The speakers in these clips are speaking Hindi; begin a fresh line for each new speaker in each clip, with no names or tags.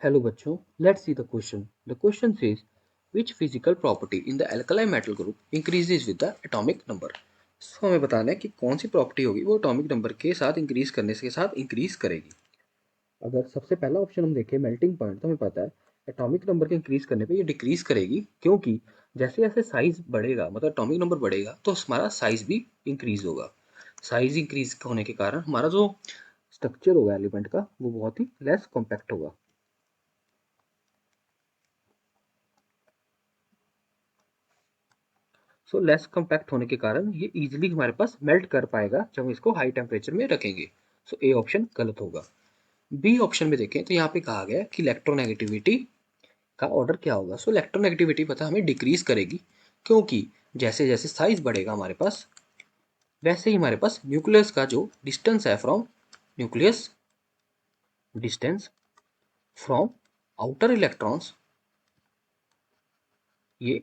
Hello बच्चों, let's see the question. The question says, which physical property in the alkali metal group increases with the atomic number? So हमें बताना है कि कौन सी प्रॉपर्टी होगी वो एटॉमिक नंबर के साथ इंक्रीज करने के साथ इंक्रीज करेगी। अगर सबसे पहला ऑप्शन हम देखें मेल्टिंग पॉइंट, तो हमें पता है एटॉमिक नंबर के इंक्रीज करने पे ये डिक्रीज करेगी, क्योंकि जैसे जैसे साइज बढ़ेगा मतलब एटॉमिक नंबर बढ़ेगा तो हमारा साइज भी इंक्रीज होगा। साइज इंक्रीज होने के कारण हमारा जो स्ट्रक्चर होगा एलिमेंट का वो बहुत ही लेस कॉम्पैक्ट होगा। सो लेस कम्पैक्ट होने के कारण ये इजीली हमारे पास मेल्ट कर पाएगा जब हम इसको हाई टेम्परेचर में रखेंगे। सो ए ऑप्शन गलत होगा। बी ऑप्शन में देखें तो यहाँ पे कहा गया है कि इलेक्ट्रोनेगेटिविटी का ऑर्डर क्या होगा। सो इलेक्ट्रोनेगेटिविटी पता हमें डिक्रीज करेगी, क्योंकि जैसे जैसे साइज बढ़ेगा हमारे पास वैसे ही हमारे पास न्यूक्लियस का जो डिस्टेंस है from nucleus distance from outer electrons ये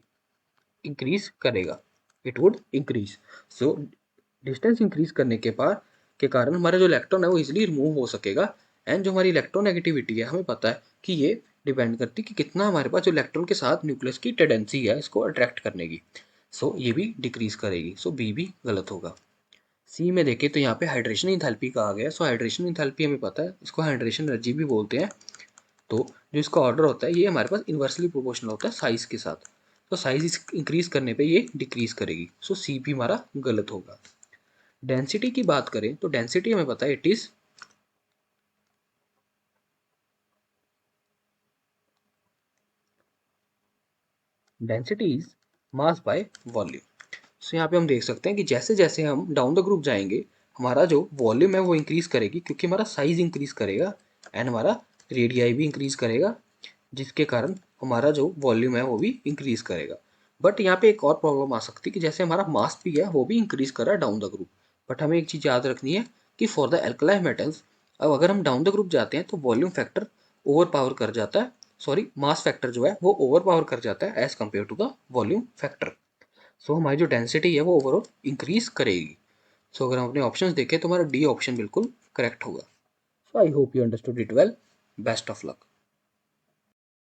इंक्रीज करेगा, it would increase. So distance increase करने के कारण हमारा जो इलेक्ट्रॉन है वो इजिली रिमूव हो सकेगा। एंड जो हमारी इलेक्ट्रोनेगेटिविटी है हमें पता है कि ये डिपेंड करती है कि कितना हमारे पास जो इलेक्ट्रॉन के साथ न्यूक्लियस की टेंडेंसी है इसको अट्रैक्ट करने की। सो ये भी डिक्रीज करेगी। सो बी भी गलत होगा। सी में देखें तो यहाँ पे हाइड्रेशन इंथैल्पी कहा गया है। सो हाइड्रेशन इंथैल्पी हमें पता है इसको हाइड्रेशन एनर्जी भी बोलते हैं। तो जो इसका ऑर्डर होता है ये हमारे पास इन्वर्सली प्रोपोर्शनल होता है साइज के साथ। तो साइज इंक्रीज करने पे ये डिक्रीज करेगी। सो सी भी हमारा गलत होगा। डेंसिटी की बात करें तो डेंसिटी हमें पता है it is density is mass by volume. So यहाँ पे हम देख सकते हैं कि जैसे जैसे हम डाउन द ग्रुप जाएंगे हमारा जो वॉल्यूम है वो इंक्रीज करेगी, क्योंकि हमारा साइज इंक्रीज करेगा एंड हमारा रेडियाई भी इंक्रीज करेगा, जिसके कारण हमारा जो वॉल्यूम है वो भी इंक्रीज करेगा। बट यहाँ पे एक और प्रॉब्लम आ सकती है कि जैसे हमारा मास भी है वो भी इंक्रीज कर रहा है डाउन द ग्रुप। बट हमें एक चीज़ याद रखनी है कि फॉर द एल्कलाइन मेटल्स अब अगर हम डाउन द ग्रुप जाते हैं तो वॉल्यूम फैक्टर ओवर पावर कर जाता है, सॉरी मास फैक्टर जो है वो ओवर पावर कर जाता है as compared to the volume factor. So हमारी जो डेंसिटी है वो ओवरऑल इंक्रीज करेगी। सो अगर हम अपने ऑप्शंस देखें तो हमारा डी ऑप्शन बिल्कुल करेक्ट होगा। So I hope you understood it well. Best of luck.